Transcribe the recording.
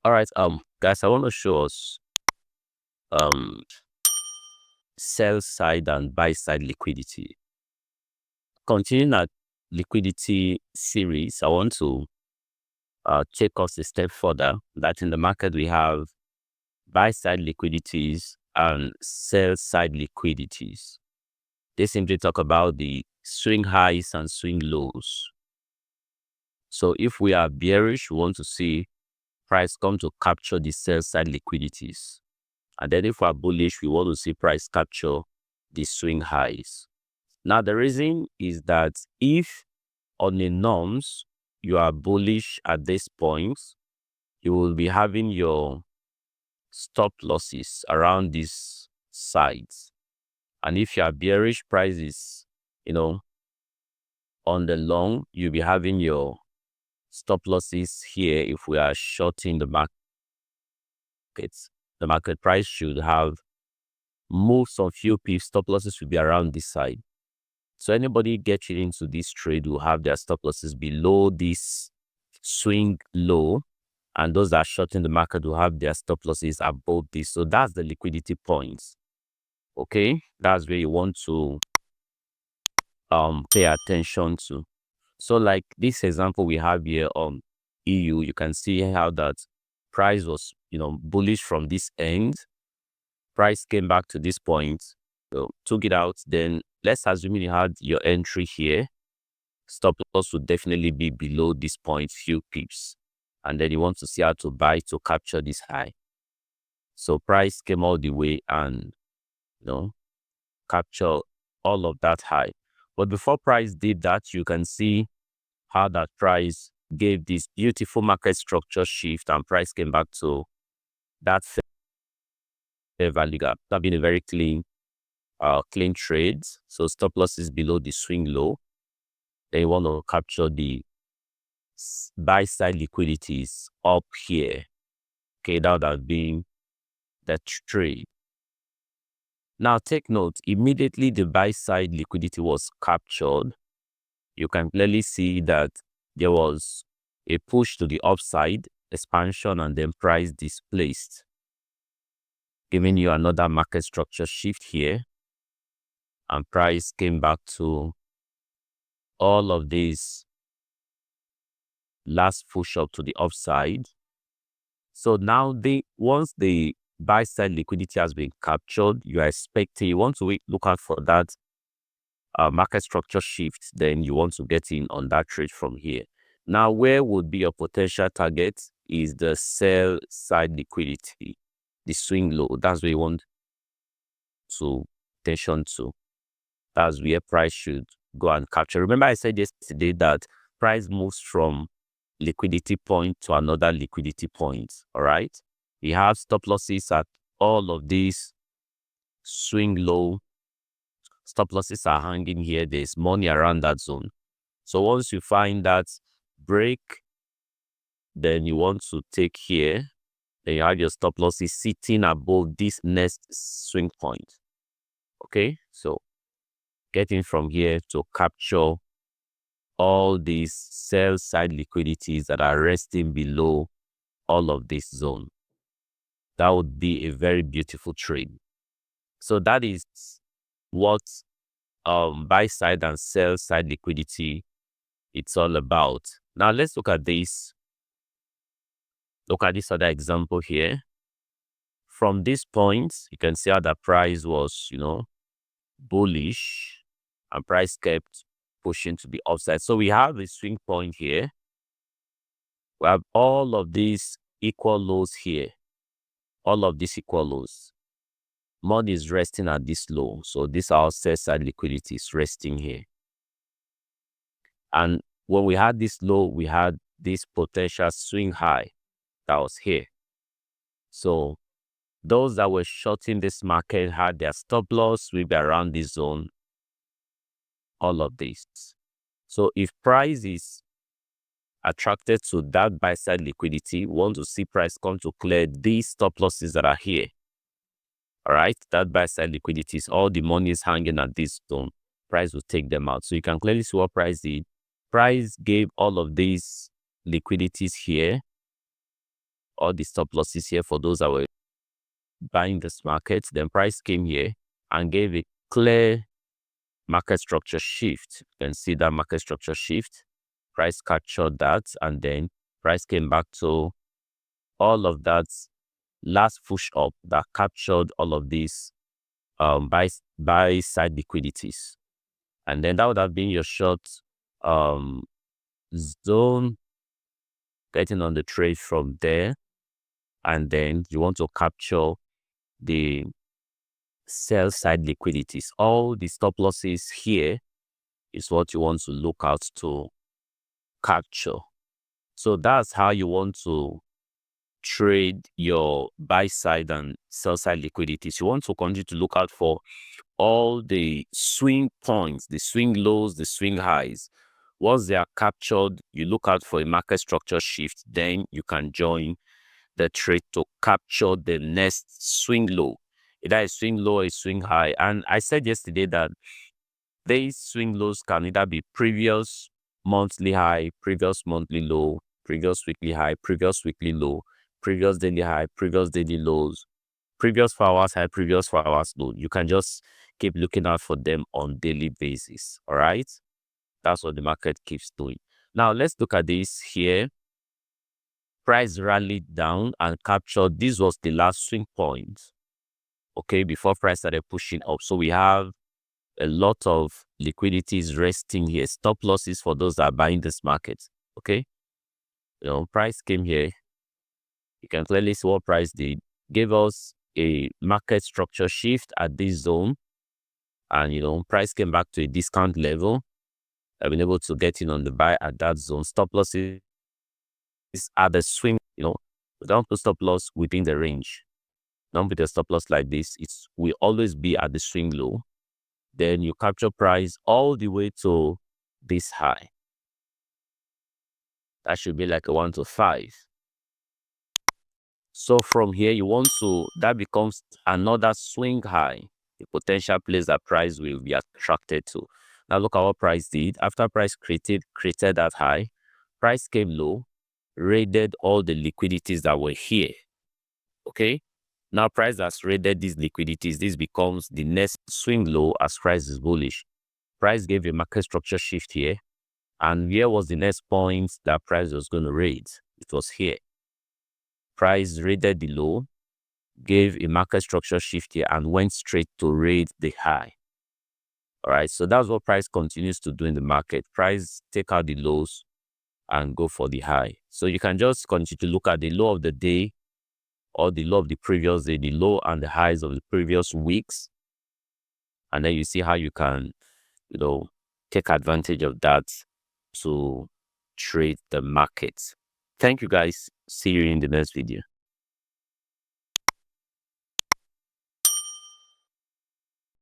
All right, guys, I want to show us um sell side and buy side liquidity. Continuing our liquidity series, I want to take us a step further. That in the market we have buy side liquidities and sell side liquidities. They simply talk about the swing highs and swing lows. So if we are bearish, we want to see price come to capture the sell side liquidities. And then if we are bullish, we want to see price capture the swing highs. Now, the reason is that if on the norms, you are bullish at this point, you will be having your stop losses around these sides. And if you are bearish, price is, on the long, you'll be having your stop losses here. If we are shorting the market, the market price should have moved some few pips. Stop losses will be around this side. So anybody getting into this trade will have their stop losses below this swing low, and those that are shorting the market will have their stop losses above this. So that's the liquidity points. Okay, that's where you want to pay attention to. So like this example we have here on EU, you can see how that price was bullish from this end. Price came back to this point, so took it out. Then let's assume you had your entry here. Stop loss would definitely be below this point, few pips. And then you want to see how to buy to capture this high. So price came all the way and capture all of that high. But before price did that, you can see how that price gave this beautiful market structure shift and price came back to that fair value gap. That been a very clean trade. So stop loss is below the swing low. Then you want to capture the buy side liquidities up here. Okay, that would have been the trade. Now take note, immediately the buy side liquidity was captured. You can clearly see that there was a push to the upside, expansion, and then price displaced, giving you another market structure shift here. And price came back to all of these last push up to the upside. So now once the buy side liquidity has been captured, you want to look out for that market structure shift. Then you want to get in on that trade from here. Now, where would be your potential target is the sell side liquidity, the swing low. That's where you want to attention to. That's where price should go and capture. Remember I said yesterday that price moves from liquidity point to another liquidity point. All right. We have stop losses at all of these swing low. Stop losses are hanging here. There's money around that zone. So once you find that break, then you want to take here. Then you have your stop losses sitting above this next swing point. Okay. So getting from here to capture all these sell side liquidities that are resting below all of this zone. That would be a very beautiful trade. So that is what buy side and sell side liquidity it's all about. Now let's look at this. Look at this other example here. From this point, you can see how the price was, bullish, and price kept pushing to the upside. So we have a swing point here. We have all of these equal lows here. All of these equal lows. Money is resting at this low. So this our sell side liquidity is resting here. And when we had this low, we had this potential swing high that was here. So those that were shorting this market had their stop loss will be around this zone. All of this. So if price is attracted to that buy side liquidity, we want to see price come to clear these stop losses that are here. All right, that buy side liquidity is all the money is hanging at this zone. Price will take them out. So you can clearly see what price did. Price gave all of these liquidities here all the stop losses here for those that were buying this market. Then price came here and gave a clear market structure shift. You can see that market structure shift. Price captured that, and then price came back to all of that last push up that captured all of these buy side liquidities, and then that would have been your short zone, getting on the trade from there, and then you want to capture the sell side liquidities. All the stop losses here is what you want to look out to capture. So that's how you want to trade your buy side and sell side liquidities. You want to continue to look out for all the swing points, the swing lows, the swing highs. Once they are captured, you look out for a market structure shift. Then you can join the trade to capture the next swing low, either a swing low or a swing high. And I said yesterday that these swing lows can either be previous monthly high, previous monthly low, previous weekly high, previous weekly low, previous daily high, previous daily lows, previous 4 hours high, previous 4 hours low. You can just keep looking out for them on daily basis. All right. That's what the market keeps doing. Now let's look at this here. Price rallied down and captured. This was the last swing point. Okay, before price started pushing up. So we have a lot of liquidities resting here. Stop losses for those that are buying this market. Okay. Price came here. You can clearly see what price did. Gave us a market structure shift at this zone. And, price came back to a discount level. I've been able to get in on the buy at that zone. Stop losses at the swing, don't put stop loss within the range. Don't put a stop loss like this. It will always be at the swing low. Then you capture price all the way to this high. That should be like a 1 to 5. So from here, that becomes another swing high, the potential place that price will be attracted to. Now look at what price did. After price created that high, price came low, raided all the liquidities that were here. Okay. Now price has raided these liquidities. This becomes the next swing low as price is bullish. Price gave a market structure shift here. And here was the next point that price was going to raid. It was here. Price raided the low, gave a market structure shift here, and went straight to raid the high. All right. So that's what price continues to do in the market. Price take out the lows and go for the high. So you can just continue to look at the low of the day or the low of the previous day, the low and the highs of the previous weeks. And then you see how you can, take advantage of that to trade the market. Thank you guys. See you in the next video.